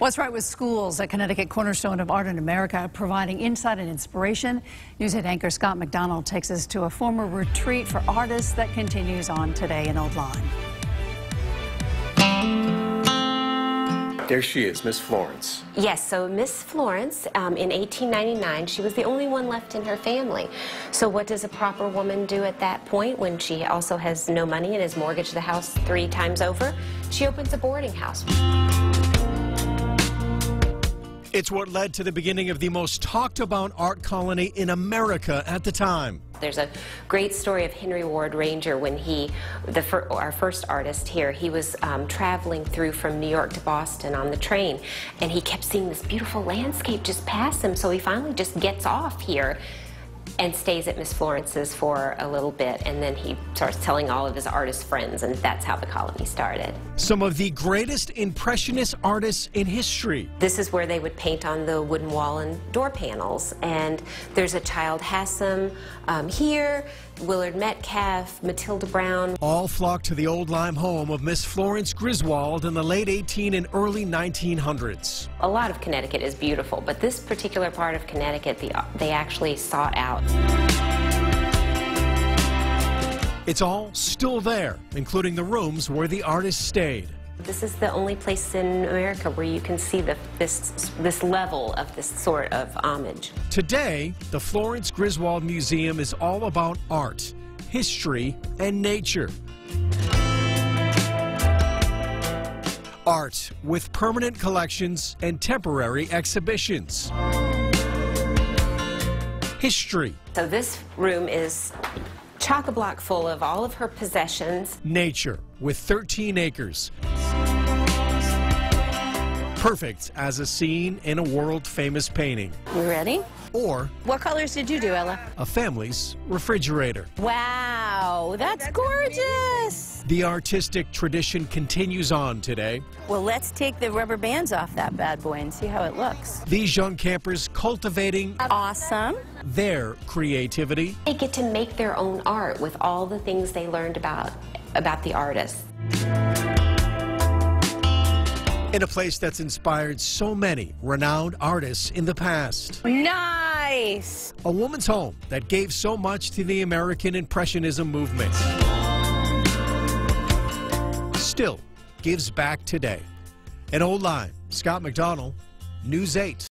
What's right with schools at Connecticut Cornerstone of Art in America, providing insight and inspiration. News 8 anchor Scott McDonald takes us to a former retreat for artists that continues on today in Old Lyme. There she is, Miss Florence. Yes, so Miss Florence, in 1899, she was the only one left in her family. So what does a proper woman do at that point when she also has no money and has mortgaged the house 3 times over? She opens a boarding house. It's what led to the beginning of the most talked about art colony in America at the time. There's a great story of Henry Ward Ranger when our first artist here, he was traveling through from New York to Boston on the train, and he kept seeing this beautiful landscape just pass him, so he finally just gets off here and stays at Miss Florence's for a little bit, and then he starts telling all of his artist friends, and that's how the colony started. Some of the greatest Impressionist artists in history. This is where they would paint on the wooden wall and door panels, and there's a Child Hassam here, Willard Metcalf, Matilda Brown. All flocked to the Old Lyme home of Miss Florence Griswold in the late 18 and early 1900s. A lot of Connecticut is beautiful, but this particular part of Connecticut, they actually sought out. It's all still there, including the rooms where the artists stayed. This is the only place in America where you can see this level of this sort of homage. Today, the Florence Griswold Museum is all about art, history, and nature. Art with permanent collections and temporary exhibitions. History. So this room is chock-a-block full of all of her possessions. Nature with 13 acres. Perfect as a scene in a world-famous painting. You ready? Or what colors did you do, Ella? a family's refrigerator. Wow, that's gorgeous. The artistic tradition continues on today. Well, let's take the rubber bands off that bad boy and see how it looks. These young campers cultivating Awesome. their creativity. They get to make their own art with all the things they learned about the artists. In a place that's inspired so many renowned artists in the past. Nice. A woman's home that gave so much to the American Impressionism movement. Still gives back today. In Old Lyme, Scott McDonald, News 8.